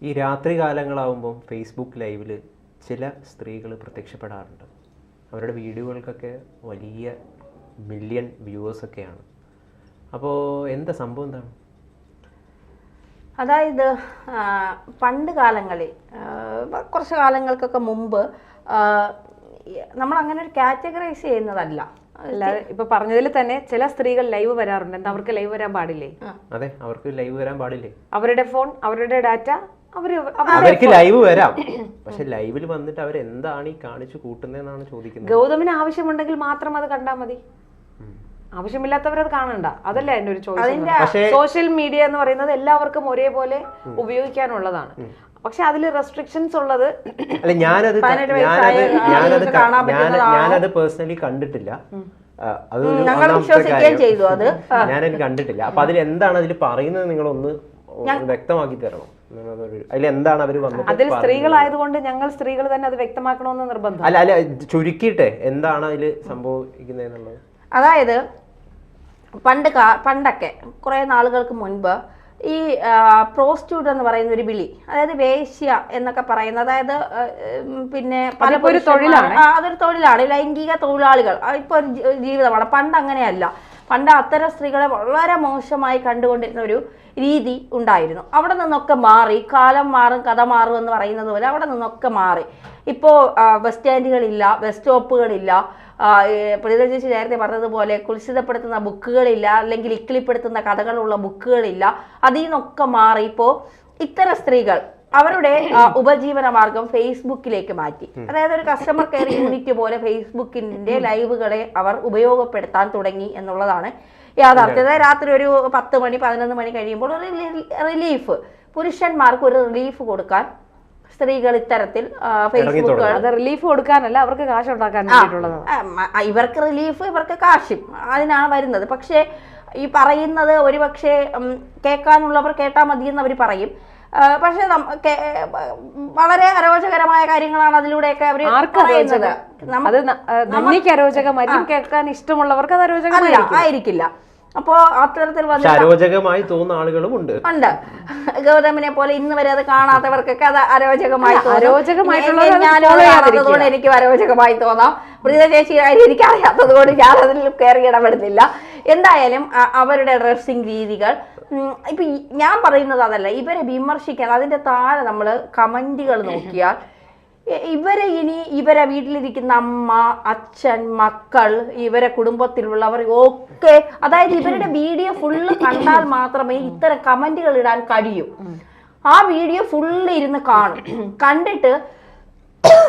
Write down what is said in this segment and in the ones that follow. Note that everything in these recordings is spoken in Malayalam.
ഈ രാത്രി കാലങ്ങളാവുമ്പം ഫേസ്ബുക്ക് ലൈവിൽ ചില സ്ത്രീകൾ പ്രത്യക്ഷപ്പെടാറുണ്ട്. അവരുടെ വീഡിയോകൾക്കൊക്കെ വലിയ മില്യൺ വ്യൂവേഴ്സൊക്കെയാണ്. അപ്പോൾ എന്താ സംഭവം എന്താണ്? അതായത് പണ്ട് കാലങ്ങളിൽ കുറച്ച് കാലങ്ങൾക്കൊക്കെ മുമ്പ് നമ്മൾ അങ്ങനെ ഒരു കാറ്റഗറൈസ് ചെയ്യുന്നതല്ല. ഇപ്പൊ പറഞ്ഞതിൽ തന്നെ ചില സ്ത്രീകൾ ലൈവ് വരാറുണ്ട്. എന്താ അവർക്ക് ലൈവ് വരാൻ പാടില്ലേ? അതെ, അവർക്ക് ലൈവ് വരാൻ പാടില്ലേ? അവരുടെ ഫോൺ, അവരുടെ ഡാറ്റ, അവർക്ക് ലൈവ് വരാം. പക്ഷെ ലൈവിൽ വന്നിട്ട് അവരെന്താണ് ഈ കാണിച്ചു കൂട്ടുന്നതെന്നാണ് ചോദിക്കുന്നത്. ഗൗതമിന് ആവശ്യമുണ്ടെങ്കിൽ മാത്രം അത് കണ്ടാൽ മതി, ആവശ്യമില്ലാത്തവരത് കാണണ്ട. അതല്ല എന്റെ ഒരു ചോയ്സ്. സോഷ്യൽ മീഡിയ എന്ന് പറയുന്നത് എല്ലാവർക്കും ഒരേപോലെ ഉപയോഗിക്കാനുള്ളതാണ്. പക്ഷെ അതിൽ റെസ്ട്രിക്ഷൻസ് ഉള്ളത്. അല്ല, ഞാനത് പേഴ്സണലി കണ്ടിട്ടില്ല. ഞാനത് കണ്ടിട്ടില്ല. അപ്പൊ അതിൽ എന്താണ് അതിൽ പറയുന്നത് നിങ്ങളൊന്ന് വ്യക്തമാക്കി തരണം. അതിലെന്താണ് അവര് വന്നത്? അതിൽ സ്ത്രീകളായതുകൊണ്ട് ഞങ്ങൾ സ്ത്രീകൾ തന്നെ അത് വ്യക്തമാക്കണമെന്ന് നിർബന്ധം. അല്ല ചുരുക്കിയിട്ടെ എന്താണ് അതിൽ സംഭവിക്കുന്നത്? അതായത് പണ്ടൊക്കെ കുറെ നാളുകൾക്ക് മുൻപ് ഈ പ്രോസ്റ്റിറ്റ്യൂട്ട് എന്ന് പറയുന്ന ഒരു വിളി, അതായത് വേശ്യ എന്നൊക്കെ പറയുന്നത്, അതായത് പിന്നെ അതൊരു തൊഴിലാണ്, ലൈംഗിക തൊഴിലാളികൾ. ഇപ്പൊ ഒരു ജീവിതമാണ്. പണ്ട് അങ്ങനെയല്ല. പണ്ട് അത്തരം സ്ത്രീകളെ വളരെ മോശമായി കണ്ടുകൊണ്ടിരുന്ന ഒരു രീതി ഉണ്ടായിരുന്നു. അവിടെ നിന്നൊക്കെ മാറി, കാലം മാറും കഥ മാറും എന്ന് പറയുന്നത് പോലെ അവിടെ നിന്നൊക്കെ മാറി. ഇപ്പോൾ ബസ് സ്റ്റാൻഡുകളില്ല, ബസ് സ്റ്റോപ്പുകളില്ല, പ്രതിരോധ ചേച്ചി നേരത്തെ പറഞ്ഞതുപോലെ കുൽസിതപ്പെടുത്തുന്ന ബുക്കുകളില്ല, അല്ലെങ്കിൽ ഇക്കിളിപ്പെടുത്തുന്ന കഥകളുള്ള ബുക്കുകളില്ല. അതിൽ നിന്നൊക്കെ മാറി ഇപ്പോൾ ഇത്തരം സ്ത്രീകൾ അവരുടെ ഉപജീവന മാർഗം ഫേസ്ബുക്കിലേക്ക് മാറ്റി. അതായത് ഒരു കസ്റ്റമർ കെയർ യൂണിറ്റ് പോലെ ഫേസ്ബുക്കിന്റെ ലൈവുകളെ അവർ ഉപയോഗപ്പെടുത്താൻ തുടങ്ങി എന്നുള്ളതാണ് യാഥാർത്ഥ്യത. രാത്രി ഒരു 10 മണി 11 മണി കഴിയുമ്പോൾ റിലീഫ്, പുരുഷന്മാർക്ക് ഒരു റിലീഫ് കൊടുക്കാൻ സ്ത്രീകൾ ഇത്തരത്തിൽ ഫേസ്ബുക്ക്, അത് റിലീഫ് കൊടുക്കാനല്ല, അവർക്ക് കാശ് ഉണ്ടാക്കാൻ വേണ്ടിയിട്ടുള്ളതാണ്. ഇവർക്ക് റിലീഫ്, ഇവർക്ക് കാശും അതിനാണ് വരുന്നത്. പക്ഷേ ഈ പറയുന്നത് ഒരുപക്ഷെ കേൾക്കാനുള്ളവർ കേട്ടാൽ മതി എന്ന് അവർ പറയും. പക്ഷെ വളരെ അരോചകരമായ കാര്യങ്ങളാണ് അതിലൂടെയൊക്കെ അവർ പറയുന്നത്. നമുക്ക് അരോചകമായിരിക്കും, കേൾക്കാൻ ഇഷ്ടമുള്ളവർക്ക് അത് അരോചകമായിരിക്കില്ല. അപ്പോ അത്തരത്തിൽ അരോചകമായി തോന്നുന്ന ആളുകളും ഉണ്ട്. ഗൗതമിനെ പോലെ ഇന്ന് വരെ അത് കാണാത്തവർക്കൊക്കെ അത് അരോചകമായി തോന്നുന്നതുകൊണ്ട് എനിക്ക് അരോചകമായി തോന്നാം. പ്രീത ചേച്ചി എനിക്ക് അറിയാത്തത് കൊണ്ട് ഞാൻ അതിൽ കയറി ഇടപെടുന്നില്ല. എന്തായാലും അവരുടെ ഡ്രസ്സിങ് രീതികൾ, ഇപ്പൊ ഞാൻ പറയുന്നത് അതല്ല, ഇവരെ വിമർശിക്കാൻ അതിന്റെ താഴെ നമ്മൾ കമന്റുകൾ നോക്കിയാൽ ഇവരെ വീട്ടിലിരിക്കുന്ന അമ്മ, അച്ഛൻ, മക്കൾ, ഇവരെ കുടുംബത്തിലുള്ളവർ ഒക്കെ, അതായത് ഇവരുടെ വീഡിയോ ഫുള്ള് കണ്ടാൽ മാത്രമേ ഇത്തരം കമന്റുകൾ ഇടാൻ കഴിയൂ. ആ വീഡിയോ ഫുള്ള് ഇരുന്ന് കാണും. കണ്ടിട്ട്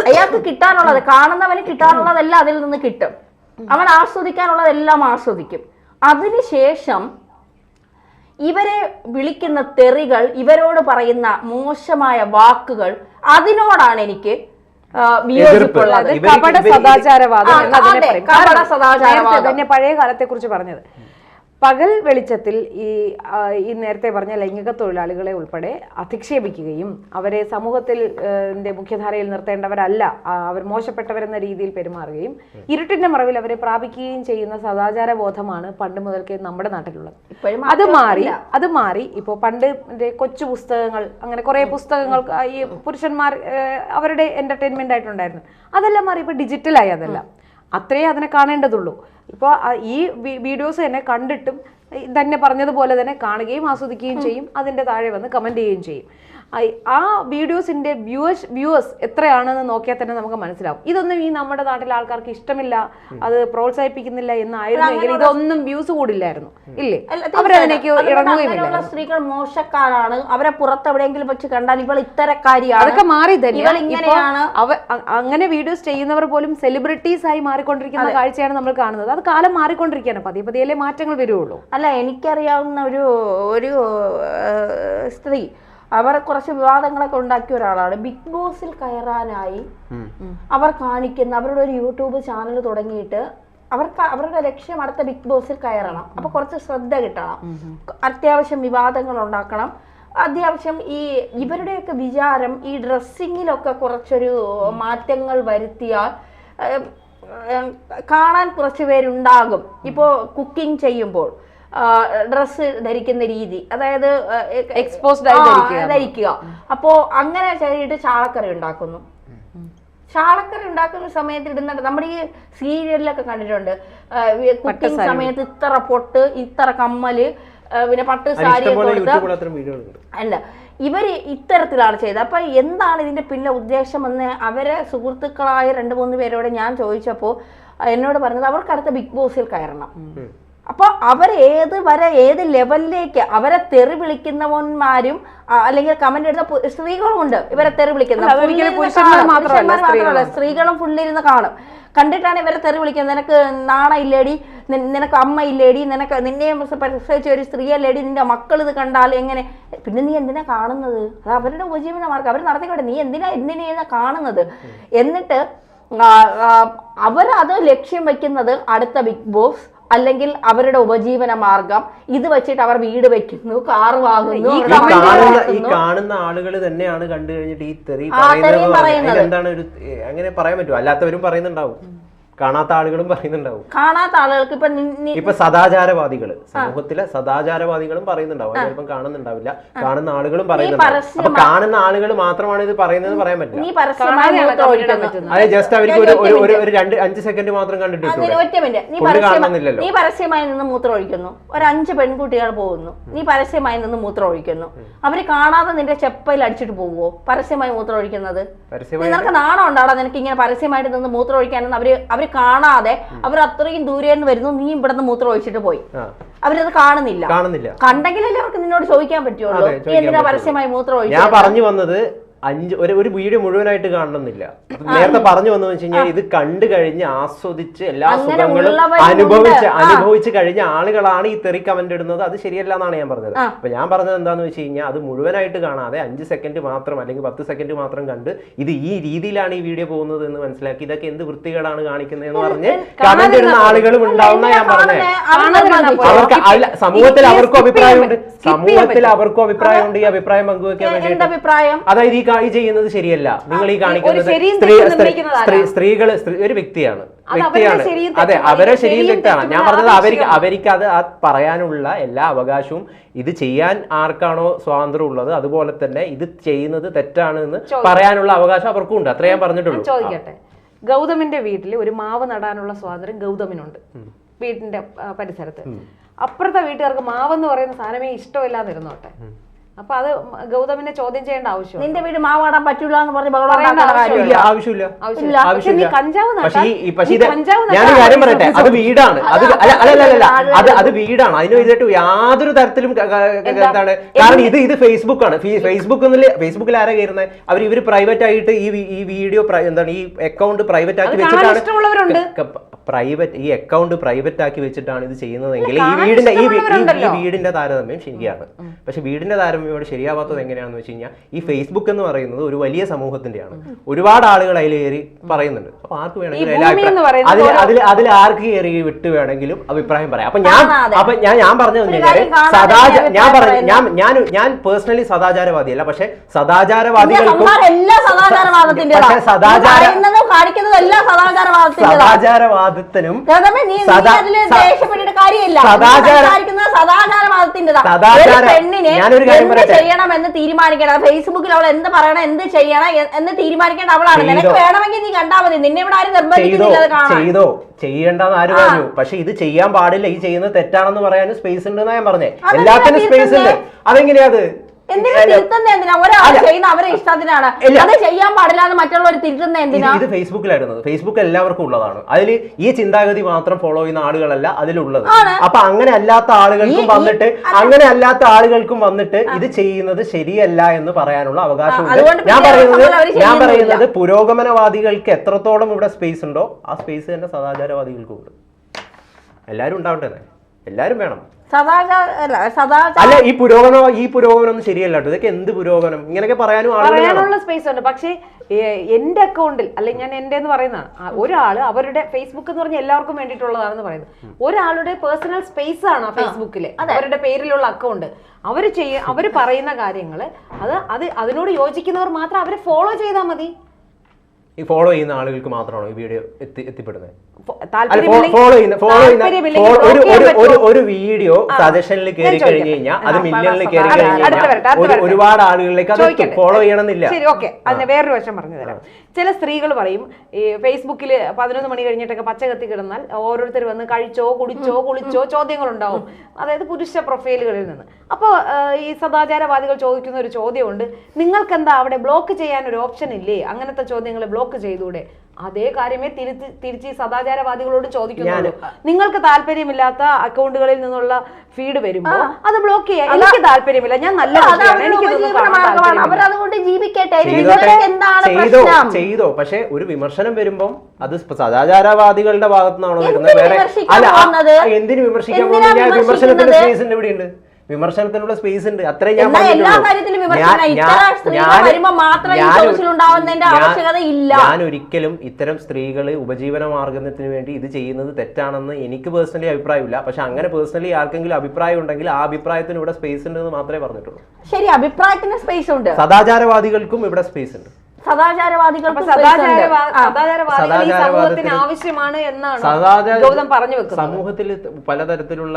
അയാൾക്ക് കിട്ടാനുള്ളത്, കാണുന്നവന് കിട്ടാനുള്ളതെല്ലാം അതിൽ നിന്ന് കിട്ടും. അവൻ ആസ്വദിക്കാനുള്ളതെല്ലാം ആസ്വദിക്കും. അതിനുശേഷം ഇവരെ വിളിക്കുന്ന തെറികൾ, ഇവരോട് പറയുന്ന മോശമായ വാക്കുകൾ, അതിനോടാണ് എനിക്ക് വിയോജിപ്പുള്ളത്. കപട സദാചാരവാദം പഴയ കാലത്തെ കുറിച്ച് പറഞ്ഞത്. പകൽ വെളിച്ചത്തിൽ ഈ നേരത്തെ പറഞ്ഞ ലൈംഗിക തൊഴിലാളികളെ ഉൾപ്പെടെ അധിക്ഷേപിക്കുകയും അവരെ സമൂഹത്തിൽ മുഖ്യധാരയിൽ നിർത്തേണ്ടവരല്ല, അവർ മോശപ്പെട്ടവരെന്ന രീതിയിൽ പെരുമാറുകയും ഇരുട്ടിന്റെ മറവിൽ അവരെ പ്രാപിക്കുകയും ചെയ്യുന്ന സദാചാര ബോധമാണ് പണ്ട് മുതൽക്കേ നമ്മുടെ നാട്ടിലുള്ളത്. അത് മാറി ഇപ്പോൾ പണ്ട് കൊച്ചു പുസ്തകങ്ങൾ, അങ്ങനെ കുറെ പുസ്തകങ്ങൾ ഈ പുരുഷന്മാർ അവരുടെ എന്റർടൈൻമെന്റ് ആയിട്ടുണ്ടായിരുന്നു. അതെല്ലാം മാറി ഇപ്പൊ ഡിജിറ്റലായി. അതെല്ലാം അത്രേ അതിനെ കാണേണ്ടതുള്ളൂ. ഇപ്പോൾ ഈ വീഡിയോസ് തന്നെ കണ്ടിട്ടും തന്നെ പറഞ്ഞതുപോലെ തന്നെ കാണുകയും ആസ്വദിക്കുകയും ചെയ്യും. അതിൻ്റെ താഴെ വന്ന് കമൻറ്റ് ചെയ്യുകയും ചെയ്യും. ആ വീഡിയോസിൻ്റെ വ്യൂവേഴ്സ് എത്രയാണെന്ന് നോക്കിയാൽ തന്നെ നമുക്ക് മനസ്സിലാവും. ഇതൊന്നും ഈ നമ്മുടെ നാട്ടിലെ ആൾക്കാർക്ക് ഇഷ്ടമില്ല, അത് പ്രോത്സാഹിപ്പിക്കുന്നില്ല എന്നായിരുന്നെങ്കിൽ ഇതൊന്നും വ്യൂസ് കൂടില്ലായിരുന്നു. ഇല്ലേ? അവരതിലേക്ക് ഇറങ്ങുകയുമില്ല. സ്ത്രീകൾ മോശക്കാരാണ്, അവരെ പുറത്തെവിടെയെങ്കിലും വെച്ച് കണ്ടാൽ ഇവൾ ഇത്തരക്കാരിയാണ്, അതൊക്കെ മാറി തന്നെയാണ്. അങ്ങനെ വീഡിയോസ് ചെയ്യുന്നവർ പോലും സെലിബ്രിറ്റീസ് ആയി മാറിക്കൊണ്ടിരിക്കുന്ന കാഴ്ചയാണ് നമ്മൾ കാണുന്നത്. അത് കാലം മാറിക്കൊണ്ടിരിക്കുകയാണ്. പതിയെ മാറ്റങ്ങൾ വരുള്ളൂ. അല്ല, എനിക്കറിയാവുന്ന ഒരു സ്ത്രീ, അവർ കുറച്ച് വിവാദങ്ങളൊക്കെ ഉണ്ടാക്കിയ ഒരാളാണ്. ബിഗ് ബോസിൽ കയറാനായി അവർ കാണിക്കുന്ന അവരുടെ ഒരു യൂട്യൂബ് ചാനൽ തുടങ്ങിയിട്ട് അവരുടെ ലക്ഷ്യം അടുത്ത ബിഗ് ബോസിൽ കയറണം. അപ്പൊ കുറച്ച് ശ്രദ്ധ കിട്ടണം, അത്യാവശ്യം വിവാദങ്ങൾ ഉണ്ടാക്കണം, അത്യാവശ്യം ഇവരുടെയൊക്കെ വിചാരം ഈ ഡ്രസ്സിങ്ങിലൊക്കെ കുറച്ചൊരു മാറ്റങ്ങൾ വരുത്തിയാൽ കാണാൻ കുറച്ച് പേരുണ്ടാകും. ഇപ്പോൾ കുക്കിംഗ് ചെയ്യുമ്പോൾ ഡ്രസ്സ് ധരിക്കുന്ന രീതി, അതായത് എക്സ്പോസ്ഡ് ആയി ധരിക്കുക. അപ്പോ അങ്ങനെ ചെയ്തിട്ട് ചാളക്കറി ഉണ്ടാക്കുന്നു. ചാളക്കറി ഉണ്ടാക്കുന്ന സമയത്ത് ഇടുന്നുണ്ട്. നമ്മുടെ ഈ സീരിയലിലൊക്കെ കണ്ടിട്ടുണ്ട്, കുക്കിംഗ് സമയത്ത് ഇത്ര പൊട്ട്, ഇത്ര കമ്മല്, പിന്നെ പട്ട് സാരി അല്ല, ഇവര് ഇത്തരത്തിലാണ് ചെയ്തത്. അപ്പൊ എന്താണ് ഇതിന്റെ പിന്നെ ഉദ്ദേശം എന്ന് അവരെ സുഹൃത്തുക്കളായ 2-3 പേരോട് ഞാൻ ചോദിച്ചപ്പോൾ എന്നോട് പറഞ്ഞത് അവർക്ക് അടുത്ത ബിഗ് ബോസിൽ കയറണം. അപ്പൊ അവർ ഏത് ലെവലിലേക്ക് അവരെ തെറി വിളിക്കുന്നവന്മാരും അല്ലെങ്കിൽ കമന്റ് ഇടുന്ന സ്ത്രീകളും ഉണ്ട്. ഇവരെ തെറി വിളിക്കുന്ന മാത്രമല്ല, സ്ത്രീകളും ഫുള്ളിരുന്ന് കാണും. കണ്ടിട്ടാണ് ഇവരെ തെറി വിളിക്കുന്നത്. നിനക്ക് നാണ ഇല്ലേടി, നിനക്ക് അമ്മ ഇല്ലേടി, നിന്നെ പ്രസവിച്ച ഒരു സ്ത്രീ അല്ലേടി, നിന്റെ മക്കൾ ഇത് കണ്ടാൽ എങ്ങനെ, പിന്നെ നീ എന്തിനാ കാണുന്നത്? അത് അവരുടെ ഉപജീവന മാർഗം, അവർ നടത്തിക്കോട്ടെ, നീ എന്തിനാ കാണുന്നത്? എന്നിട്ട് അവരത് ലക്ഷ്യം വെക്കുന്നത് അടുത്ത ബിഗ് ബോസ് അല്ലെങ്കിൽ അവരുടെ ഉപജീവന മാർഗം. ഇത് വെച്ചിട്ട് അവർ വീട് വെക്കുന്നു, കാറ് വാങ്ങുന്നു. ഈ കാണുന്ന ആളുകൾ തന്നെയാണ് കണ്ടു കഴിഞ്ഞിട്ട് ഈ തെറി പറയുന്നത്. എന്താണ് ഒരു അങ്ങനെ പറയാൻ പറ്റുമോ? അല്ലാത്തവരും പറയുന്നുണ്ടാവും, കാണാത്ത ആളുകളും പറയുന്നുണ്ടാവും. കാണാത്ത ആളുകൾക്ക് ഇപ്പൊ സദാചാരവാദികള്, സമൂഹത്തിലെ സദാചാരവാദികളും പറയുന്നുണ്ടാവും. അത് ചിലപ്പം കാണുന്നുണ്ടാവില്ല, കാണുന്ന ആളുകളും പറയുന്നുണ്ടാവും. അപ്പൊ കാണുന്ന ആളുകൾ മാത്രമാണ് ഇത് പറയുന്നത് പറയാൻ പറ്റില്ല. അതെ, ജസ്റ്റ് അവർക്ക് ഒരു 2-5 സെക്കൻഡ് മാത്രം കണ്ടിട്ട് നീ പരസ്യമായി നിന്ന് മൂത്രം ഒഴിക്കുന്നു, ഒരു 5 പെൺകുട്ടികൾ പോകുന്നു, നീ പരസ്യമായി നിന്ന് മൂത്രം ഒഴിക്കുന്നു, അവര് കാണാതെ നിന്റെ ചെപ്പയിൽ അടിച്ചിട്ട് പോവുമോ? പരസ്യമായി മൂത്രം ഒഴിക്കുന്നത് നിനക്ക് നാണം ഉണ്ടാടാ? നിനക്ക് ഇങ്ങനെ പരസ്യമായിട്ട് നിന്ന് മൂത്രം ഒഴിക്കാനെന്ന് അവര് കാണാതെ അവർ അത്രയും ദൂരെ നിന്ന് വരുന്നു, നീ ഇവിടെ നിന്ന് മൂത്രം ഒഴിച്ചിട്ട് പോയി, അവരത് കാണുന്നില്ല. കണ്ടെങ്കിലല്ലേ അവർക്ക് നിന്നോട് ചോദിക്കാൻ പറ്റുള്ളൂ, എന്തിനാ പരസ്യമായി മൂത്രം ഒഴിച്ചു? ഞാൻ പറഞ്ഞു വന്നത് ഒരു വീഡിയോ മുഴുവനായിട്ട് കാണണമെന്നില്ല. നേരത്തെ പറഞ്ഞു വന്നു വെച്ച് കഴിഞ്ഞാൽ ഇത് കണ്ടു കഴിഞ്ഞ് ആസ്വദിച്ച് എല്ലാ സുഖങ്ങളും അനുഭവിച്ച് കഴിഞ്ഞ ആളുകളാണ് ഈ തെറി കമന്റ് ഇടുന്നത്. അത് ശരിയല്ല എന്നാണ് ഞാൻ പറഞ്ഞത്. അപ്പൊ ഞാൻ പറഞ്ഞത് എന്താന്ന് വെച്ച് കഴിഞ്ഞാൽ അത് മുഴുവനായിട്ട് കാണാതെ 5 സെക്കൻഡ് മാത്രം അല്ലെങ്കിൽ 10 സെക്കൻഡ് മാത്രം കണ്ട് ഇത് ഈ രീതിയിലാണ് ഈ വീഡിയോ പോകുന്നത് എന്ന് മനസ്സിലാക്കി ഇതൊക്കെ എന്ത് വൃത്തികേടാണ് കാണിക്കുന്നത് എന്ന് പറഞ്ഞ് കമന്റ് ഇടുന്ന ആളുകളും ഉണ്ടാവുന്ന ഞാൻ പറഞ്ഞത്. അവർക്ക് സമൂഹത്തിൽ അവർക്കും അഭിപ്രായമുണ്ട്, ഈ അഭിപ്രായം പങ്കുവെക്കാൻ വേണ്ടി. അതായത് ഈ ചെയ്യുന്നത് ശരിയല്ല, നിങ്ങൾ ഈ കാണിക്കുന്നത് സ്ത്രീകൾ ഒരു വ്യക്തിയാണ്. അതെ, അവരെ ശരിയും തെറ്റാണ്. ഞാൻ പറഞ്ഞത് അവർക്ക് അത് പറയാനുള്ള എല്ലാ അവകാശവും, ഇത് ചെയ്യാൻ ആർക്കാണോ സ്വാതന്ത്ര്യം ഉള്ളത് അതുപോലെ തന്നെ ഇത് ചെയ്യുന്നത് തെറ്റാണ് എന്ന് പറയാനുള്ള അവകാശം അവർക്കും ഉണ്ട്. അത്രേ ഞാൻ പറഞ്ഞിട്ടുള്ളൂ. ചോദിക്കട്ടെ, ഗൗതമിന്റെ വീട്ടിൽ ഒരു മാവ് നടാനുള്ള സ്വാതന്ത്ര്യം ഗൗതമിനുണ്ട് വീടിന്റെ പരിസരത്ത്. അപ്പുറത്തെ വീട്ടുകാർക്ക് മാവെന്ന് പറയുന്ന സാധനമേ ഇഷ്ടമില്ലാന്നിരുന്നോട്ടെ, അപ്പൊ അത് ഗൗതമിനെ ചോദ്യം ചെയ്യേണ്ട ആവശ്യം. നിന്റെ വീട് മാവാടാൻ പറ്റൂല എന്ന് പറഞ്ഞ് ആവശ്യമില്ല. ഞാൻ കാര്യം പറയട്ടെ, അത് വീടാണ്. അത് വീടാണ്. അതിന് എതിരായിട്ട് യാതൊരു തരത്തിലും എന്താണ്, കാരണം ഇത് ഫേസ്ബുക്കാണ്. ഫേസ്ബുക്കിൽ ആരാ കയറുന്നത്? ഇവര് പ്രൈവറ്റ് ആയിട്ട് ഈ വീഡിയോ എന്താണ് ഈ അക്കൗണ്ട് പ്രൈവറ്റ് ആക്കി വെച്ചിട്ടാണ് ഈ അക്കൗണ്ട് പ്രൈവറ്റ് ആക്കി വെച്ചിട്ടാണ് ഇത് ചെയ്യുന്നതെങ്കിൽ ഈ വീടിന്റെ താരതമ്യം ശരിയാണ്. പക്ഷെ വീടിന്റെ താരതമ്യം ശരിയാവാത്തത് എങ്ങനെയാണെന്ന് വെച്ച് കഴിഞ്ഞാൽ ഈ ഫേസ്ബുക്ക് എന്ന് പറയുന്നത് ഒരു വലിയ സമൂഹത്തിന്റെയാണ്. ഒരുപാട് ആളുകൾ അതിൽ കയറി പറയുന്നുണ്ട്. അപ്പൊ ആർക്ക് വേണമെങ്കിലും അതിൽ ആർക്ക് കയറി വിട്ട് വേണമെങ്കിലും അഭിപ്രായം പറയാം. അപ്പൊ ഞാൻ പറഞ്ഞു ഞാൻ പേഴ്സണലി സദാചാരവാദിയല്ല, പക്ഷെ സദാചാരവാദികൾക്കും സദാചാരവാദത്തിനും ഞാനൊരു കാര്യം ചെയ്യണമെന്ന് തീരുമാനിക്കണം. ഫേസ്ബുക്കിൽ അവൾ എന്ത് പറയണം, എന്ത് ചെയ്യണം എന്ന് തീരുമാനിക്കേണ്ട അവളാണ്. നിനക്ക് വേണമെങ്കിൽ നീ കണ്ടാൽ മതി, നിന്നെ ഇവിടെ ആരും ചെയ്തോ ചെയ്യേണ്ടെന്ന് ആര് പറഞ്ഞു? പക്ഷെ ഇത് ചെയ്യാൻ പാടില്ല, ഈ ചെയ്യുന്നത് തെറ്റാണെന്ന് പറയാൻ സ്പേസ് ഉണ്ടെന്നാ ഞാൻ പറഞ്ഞേ. എല്ലാത്തിനും സ്പേസ് ഉണ്ട്. അതെങ്ങനെയാ? അത് അവരെ ഇഷ്ടത്തിനാണ്, അത് ചെയ്യാൻ പാടില്ല എന്ന് മറ്റുള്ളവർ തിരുത്തുന്ന എന്തിനാ? ഇത് ഫേസ്ബുക്കിലായിരുന്നത്. ഫേസ്ബുക്ക് എല്ലാവർക്കും ഉള്ളതാണ്. അതിൽ ഈ ചിന്താഗതി മാത്രം ഫോളോ ചെയ്യുന്ന ആളുകളല്ല അതിലുള്ളത്. അപ്പൊ അങ്ങനെ അല്ലാത്ത ആളുകൾക്കും വന്നിട്ട് ഇത് ചെയ്യുന്നത് ശരിയല്ല എന്ന് പറയാനുള്ള അവകാശമുണ്ട്. ഞാൻ പറയുന്നത് പുരോഗമനവാദികൾക്ക് എത്രത്തോളം ഇവിടെ സ്പേസ് ഉണ്ടോ ആ സ്പേസ് തന്നെ സദാചാരവാദികൾക്കും ഉണ്ട്. എല്ലാരും ഉണ്ടാവട്ടെ, എല്ലാരും വേണം. അല്ല, ഈ പുരോഗമനം ശരിയല്ല. ഇതൊക്കെ എന്ത് പുരോഗമനം? ഇങ്ങനെയൊക്കെ പറയാനുള്ള സ്പേസ് ഉണ്ട്. പക്ഷേ എന്റെ അക്കൗണ്ടിൽ അല്ലെങ്കിൽ ഞാൻ എന്റെ എന്ന് പറയുന്നതാണ് ഒരാള് അവരുടെ ഫേസ്ബുക്ക് എന്ന് പറഞ്ഞാൽ എല്ലാവർക്കും വേണ്ടിയിട്ടുള്ളതാണെന്ന് പറയുന്നത്. ഒരാളുടെ പേഴ്സണൽ സ്പേസ് ആണ് ഫേസ്ബുക്കില് അവരുടെ പേരിലുള്ള അക്കൗണ്ട്. അവര് പറയുന്ന കാര്യങ്ങള് അതിനോട് യോജിക്കുന്നവർ മാത്രം അവരെ ഫോളോ ചെയ്താൽ മതി. ഈ ഫോളോ ചെയ്യുന്ന ആളുകൾക്ക് മാത്രമാണോ ഈ വീഡിയോ എത്തിപ്പെടുന്നത്? ഒരു വീഡിയോ സജഷനിൽ കയറി കഴിഞ്ഞു കഴിഞ്ഞാൽ അത് മില്യണിൽ കയറി കഴിഞ്ഞാൽ ഒരുപാട് ആളുകളിലേക്ക് അത് ഫോളോ ചെയ്യണമെന്നില്ല. ശരി, ഓക്കെ. അതിന് വേറൊരു വശം പറഞ്ഞു തരാം. ചില സ്ത്രീകൾ പറയും ഈ ഫേസ്ബുക്കിൽ 11 മണി കഴിഞ്ഞിട്ടൊക്കെ പച്ച കത്തി കിടന്നാൽ ഓരോരുത്തർ വന്ന് കഴിച്ചോ കുടിച്ചോ കുളിച്ചോ ചോദ്യങ്ങളുണ്ടാവും, അതായത് പുരുഷ പ്രൊഫൈലുകളിൽ നിന്ന്. അപ്പോൾ ഈ സദാചാരവാദികൾ ചോദിക്കുന്ന ഒരു ചോദ്യമുണ്ട്, നിങ്ങൾക്ക് എന്താ അവിടെ ബ്ലോക്ക് ചെയ്യാൻ ഒരു ഓപ്ഷൻ ഇല്ലേ? അങ്ങനത്തെ ചോദ്യങ്ങൾ ബ്ലോക്ക് ചെയ്തൂടെ? അതേ കാര്യമേ തിരിച്ച് സദാചാരവാദികളോട് ചോദിക്കുന്നുള്ളൂ. നിങ്ങൾക്ക് താല്പര്യമില്ലാത്ത അക്കൗണ്ടുകളിൽ നിന്നുള്ള ഫീഡ് വരുമ്പോ അത് ബ്ലോക്ക് ചെയ്യാം. എനിക്ക് താല്പര്യമില്ല, ഞാൻ നല്ല ചെയ്തോ. പക്ഷെ ഒരു വിമർശനം വരുമ്പം അത് സദാചാരവാദികളുടെ ഭാഗത്തുനിന്നാണോ വരുന്നത്? വേറെ അല്ല, എന്തിനു വിമർശിക്കാൻ പോകുന്നത്? വിമർശനത്തിന്റെ സ്പേസ് ഉണ്ട്, ഇവിടെയുണ്ട്. വിമർശനത്തിനുള്ള സ്പേസ് ഉണ്ട്, അത്രയും ഞാൻ ഞാൻ ഒരിക്കലും ഇത്തരം സ്ത്രീകള് ഉപജീവന മാർഗത്തിന് വേണ്ടി ഇത് ചെയ്യുന്നത് തെറ്റാണെന്ന് എനിക്ക് പേഴ്സണലി അഭിപ്രായമില്ല. പക്ഷെ അങ്ങനെ പേഴ്സണലി ആർക്കെങ്കിലും അഭിപ്രായം ഉണ്ടെങ്കിൽ ആ അഭിപ്രായത്തിന് ഇവിടെ സ്പേസ് ഉണ്ടെന്ന് മാത്രമേ പറഞ്ഞിട്ടുള്ളൂ. ശരി, അഭിപ്രായത്തിന് സ്പേസ് ഉണ്ട്. സദാചാരവാദികൾക്കും ഇവിടെ സ്പേസ് ഉണ്ട്. ആവശ്യമാണ് എന്നാണ് ഗൗതം പറഞ്ഞു വെക്കുന്നത്. സമൂഹത്തിൽ പലതരത്തിലുള്ള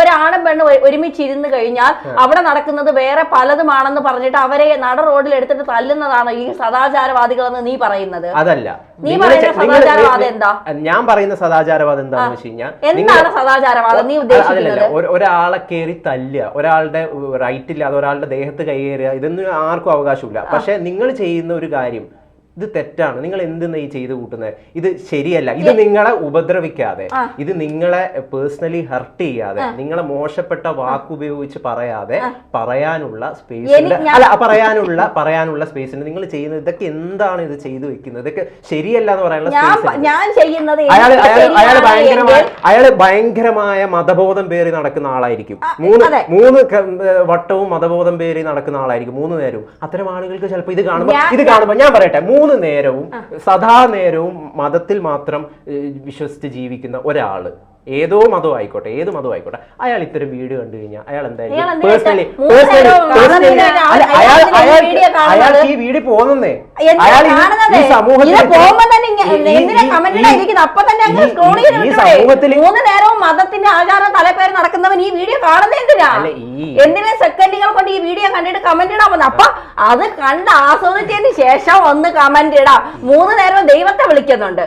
ഒരാണും പെണ്ണും ഒരുമിച്ചിരുന്ന് കഴിഞ്ഞാൽ അവിടെ നടക്കുന്നത് വേറെ പലതുമാണെന്ന് പറഞ്ഞിട്ട് അവരെ നട റോഡിൽ എടുത്തിട്ട് തല്ലുന്നതാണ് ഈ സദാചാരവാദികളെന്ന് നീ പറയുന്നത്? അതല്ല, നീ പറയുന്ന സദാചാരവാദം എന്താ? ഞാൻ പറയുന്ന സദാചാരവാദം എന്താണെന്ന് വെച്ച് കഴിഞ്ഞാൽ, എന്താണ് സദാചാരവാദം നീ ഉദ്ദേശിക്കുന്നത്? ഒരാളെ കയറി തല്ലുക, ഒരാളുടെ റൈറ്റ് ഇല്ലാതെ ഒരാളുടെ ദേഹത്ത് കൈയേറുക, ഇതൊന്നും ആർക്കും അവകാശമില്ല. പക്ഷെ നിങ്ങൾ ചെയ്യുന്ന ഒരു കാര്യം ഇത് തെറ്റാണ്, നിങ്ങൾ എന്തെന്ന് ഈ ചെയ്ത് കൂട്ടുന്നത്, ഇത് ശരിയല്ല, ഇത് നിങ്ങളെ ഉപദ്രവിക്കാതെ, ഇത് നിങ്ങളെ പേഴ്സണലി ഹർട്ട് ചെയ്യാതെ, നിങ്ങളെ മോശപ്പെട്ട വാക്കുപയോഗിച്ച് പറയാതെ പറയാനുള്ള സ്പേസ് അല്ല, പറയാനുള്ള സ്പേസ് ഉണ്ട്. നിങ്ങൾ ചെയ്യുന്നത് ഇതൊക്കെ എന്താണ്, ഇത് ചെയ്തു വെക്കുന്നത്, ഇതൊക്കെ ശരിയല്ല എന്ന് പറയാനുള്ള സ്പേസ്. അയാള് ഭയങ്കരമായ മതബോധം പേറി നടക്കുന്ന ആളായിരിക്കും. മൂന്ന് വട്ടവും മതബോധം പേറി നടക്കുന്ന ആളായിരിക്കും 3 നേരവും. അത്തരം ആളുകൾക്ക് ചിലപ്പോൾ ഇത് കാണുമ്പോൾ ഞാൻ പറയട്ടെ, 3 നേരവും സദാ നേരവും മതത്തിൽ മാത്രം വിശ്വസിച്ച് ജീവിക്കുന്ന ഒരാള്, ഏതോ മതം ആയിക്കോട്ടെ, ഏത് മതം ആയിക്കോട്ടെ, അയാൾ ഇത്തരം വീഡിയോ കണ്ടു കഴിഞ്ഞാൽ അയാൾ എന്തായാലും പേഴ്സണലി അയാൾക്ക് ഈ വീഡിയോ പോകുന്നേ, അയാൾ ഈ സമൂഹത്തിൽ മതത്തിന്റെ ആചാരം തലപ്പേര് നടക്കുന്നവൻ ഈ വീഡിയോ കാണുന്നതിനാ? എന്തിനാ സെക്കൻഡുകൾ കൊണ്ട് ഈ വീഡിയോ കണ്ടിട്ട് കമന്റ് ഇടാൻ വന്നത്? അപ്പൊ അത് കണ്ട് ആസ്വദിച്ചതിന് ശേഷം ഒന്ന് കമന്റ് ഇടാം. 3 നേരവും ദൈവത്തെ വിളിക്കുന്നുണ്ട്.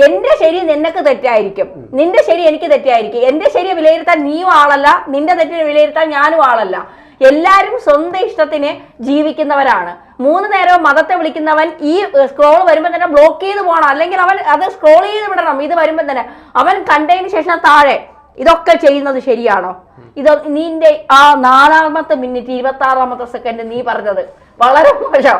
എന്റെ ശരി നിനക്ക് തെറ്റായിരിക്കും, നിന്റെ ശരി എനിക്ക് തെറ്റായിരിക്കും. എന്റെ ശരിയെ വിലയിരുത്താൻ നീയും ആളല്ല, നിന്റെ തെറ്റിനെ വിലയിരുത്താൻ ഞാനും ആളല്ല. എല്ലാരും സ്വന്തം ഇഷ്ടത്തിന് ജീവിക്കുന്നവരാണ്. 3 നേരവും മതത്തെ വിളിക്കുന്നവൻ ഈ സ്ക്രോൾ വരുമ്പോ തന്നെ ബ്ലോക്ക് ചെയ്ത് പോകണം, അല്ലെങ്കിൽ അവൻ അത് സ്ക്രോൾ ചെയ്ത് വിടണം. ഇത് വരുമ്പോ തന്നെ അവൻ കണ്ടതിന് ശേഷം താഴെ ഇതൊക്കെ ചെയ്യുന്നത് ശരിയാണോ? ഇത് നിന്റെ ആ 4ാമത്തെ മിനിറ്റ് 26ാമത്തെ സെക്കൻഡ് നീ പറഞ്ഞത് വളരെ മോശം.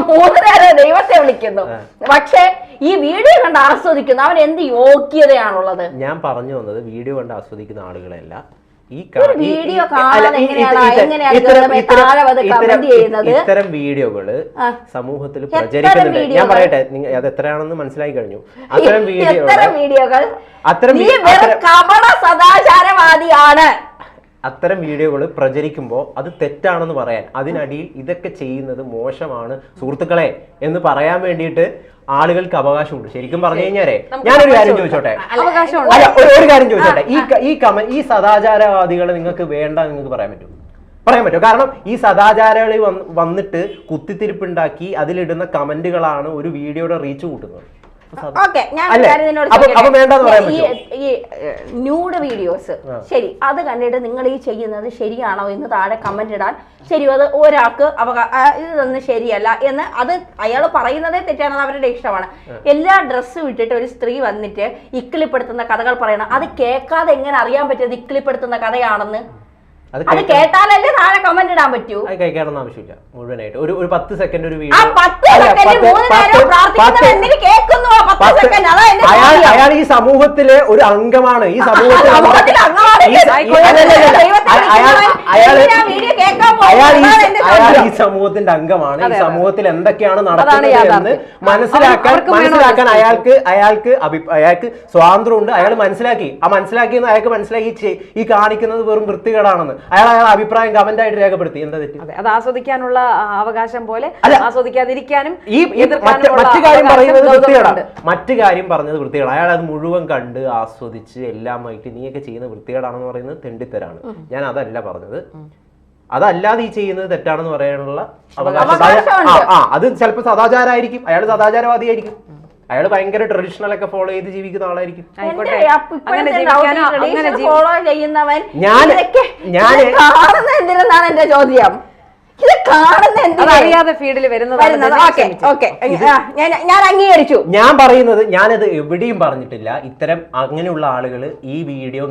3 നേരം ദൈവത്തെ വിളിക്കുന്നു, പക്ഷെ ഈ വീഡിയോ കണ്ട് ആസ്വദിക്കുന്നു. അവൻ എന്ത് യോഗ്യതയാണുള്ളത്? ഞാൻ പറഞ്ഞു വന്നത് വീഡിയോ കണ്ട് ആസ്വദിക്കുന്ന ആളുകളല്ല, ഇത്തരം വീഡിയോകള് സമൂഹത്തിൽ പ്രചരിക്കുന്നുണ്ട്. ഞാൻ പറയട്ടെ, അത് എത്രയാണെന്ന് മനസ്സിലായി കഴിഞ്ഞു. അത്തരം വീഡിയോകൾ സദാചാരവാദിയാണ്. അത്തരം വീഡിയോകൾ പ്രചരിക്കുമ്പോൾ അത് തെറ്റാണെന്ന് പറയാൻ, അതിനടിയിൽ ഇതൊക്കെ ചെയ്യുന്നത് മോശമാണ് സുഹൃത്തുക്കളെ എന്ന് പറയാൻ വേണ്ടിയിട്ട് ആളുകൾക്ക് അവകാശമുണ്ട്. ശരിക്കും പറഞ്ഞു കഴിഞ്ഞാലേ, ഞാനൊരു കാര്യം ചോദിച്ചോട്ടെ, ഒരു കാര്യം ചോദിച്ചോട്ടെ, ഈ സദാചാരവാദികളെ നിങ്ങൾക്ക് വേണ്ട നിങ്ങൾക്ക് പറയാൻ പറ്റുമോ? കാരണം ഈ സദാചാരങ്ങളിൽ വന്നിട്ട് കുത്തിത്തിരിപ്പുണ്ടാക്കി അതിലിടുന്ന കമന്റുകളാണ് ഒരു വീഡിയോയുടെ റീച്ച് കൂട്ടുന്നത്. ഈ ന്യൂഡ് വീഡിയോസ് ശരി, അത് കണ്ടിട്ട് നിങ്ങൾ ഈ ചെയ്യുന്നത് ശരിയാണോ എന്ന് താഴെ കമന്റ് ഇടാൻ. ശരി, അത് ഒരാൾക്ക് ഇതൊന്നും ശരിയല്ല എന്ന് അത് അയാൾ പറയുന്നതേ തെറ്റാണെന്ന് അവരുടെ ഇഷ്ടമാണ്. എല്ലാ ഡ്രസ്സും ഇട്ടിട്ട് ഒരു സ്ത്രീ വന്നിട്ട് ഇക്കിളിപ്പെടുത്തുന്ന കഥകൾ പറയണം. അത് കേൾക്കാതെ എങ്ങനെ അറിയാൻ പറ്റിയത് ഇക്കിളിപ്പെടുത്തുന്ന കഥയാണെന്ന്? അത് കേട്ടാലല്ലേ താഴെ കമന്റ് ഇടാൻ പറ്റൂ. അത് കേൾക്കാനൊന്നും ആവശ്യമില്ല. മുഴുവനായിട്ട് ഒരു 10 സെക്കൻഡ് ഒരു വീഡിയോ, അയാൾ ഈ സമൂഹത്തിലെ ഒരു അംഗമാണ്. ഈ സമൂഹത്തിൽ കേൾക്കാൻ അയാൾ പോകുന്നത് എന്റെ ചോദ്യം. ഈ സമൂഹത്തിന്റെ അംഗമാണ്. ഈ സമൂഹത്തിൽ എന്തൊക്കെയാണ് അതാണ് നടക്കുന്നത് എന്ന് യാഥാർത്ഥ്യം. മനസ്സിലാക്കാൻ അയാൾക്ക് സ്വാതന്ത്ര്യമുണ്ട്. അയാൾ മനസ്സിലാക്കി. ആ മനസ്സിലാക്കിയെന്ന് അയാൾക്ക് മനസ്സിലാക്കി ഈ കാണിക്കുന്നത് വെറും വൃത്തികേടാണെന്ന് അയാൾ അഭിപ്രായം കമന്റ് ആയിട്ട് രേഖപ്പെടുത്തി. എന്താ തെറ്റ്? അത് ആസ്വദിക്കാനുള്ള അവകാശം പോലെ ആസ്വദിക്കാതിരിക്കാനും മറ്റു കാര്യം പറയുന്നത് വൃത്തികേടാണ്. മറ്റു കാര്യം പറഞ്ഞത് വൃത്തികേടാണ്. അയാൾ അത് മുഴുവൻ കണ്ട് ആസ്വദിച്ച് എല്ലാമായിട്ട് നീയൊക്കെ ചെയ്യുന്ന വൃത്തികേടാണെന്ന് പറയുന്നത് തെണ്ടിത്തരാണ്. ഞാൻ അതല്ല പറഞ്ഞത്. അതല്ലാതെ ഈ ചെയ്യുന്നത് തെറ്റാണെന്ന് പറയാനുള്ള അവകാശം. അത് ചിലപ്പോൾ സദാചാരമായിരിക്കും. അയാൾ സദാചാരവാദിയായിരിക്കും. അയാൾ ഭയങ്കര ട്രഡീഷണൽ ഒക്കെ ഫോളോ ചെയ്ത് ജീവിക്കുന്ന ആളായിരിക്കും. ഫോളോ ചെയ്യുന്നവൻ ഞാൻ കാണുന്ന എന്തിനാണ് എന്റെ ചോദ്യം. ഇത് കാണുന്ന അറിയാതെ ഫീൽഡിൽ വരുന്നത്. ഞാൻ അംഗീകരിച്ചു. ഞാൻ പറയുന്നത് ഞാനത് എവിടെയും പറഞ്ഞിട്ടില്ല. ഇത്തരം അങ്ങനെയുള്ള ആളുകൾ ഈ വീഡിയോ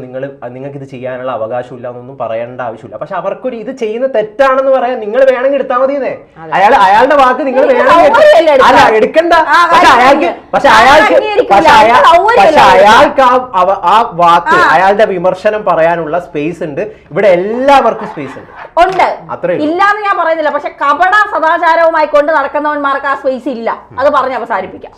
നിങ്ങൾക്ക് ഇത് ചെയ്യാനുള്ള അവകാശമില്ല എന്നൊന്നും പറയേണ്ട ആവശ്യമില്ല. പക്ഷെ അവർക്കൊരു ഇത് ചെയ്യുന്ന തെറ്റാണെന്ന് പറയാൻ നിങ്ങൾ വേണമെങ്കിൽ എടുത്താൽ മതിയെന്നേ. അയാളുടെ വാക്ക് നിങ്ങൾ വേണമെങ്കിൽ അല്ല എടുക്കണ്ട. പക്ഷെ അയാൾക്ക് ആ വാക്ക് അയാളുടെ വിമർശനം പറയാനുള്ള സ്പേസ് ഉണ്ട്. ഇവിടെ എല്ലാവർക്കും സ്പേസ് ഉണ്ട്. അത്രയും ഇല്ലാന്ന് ഞാൻ പറയുന്നില്ല. പക്ഷെ കപട സദാചാരവുമായി കൊണ്ട് നടക്കുന്നവന്മാർക്ക് ആ സ്പേസ് ഇല്ല. അത് പറഞ്ഞ് അവസാനിപ്പിക്കാം.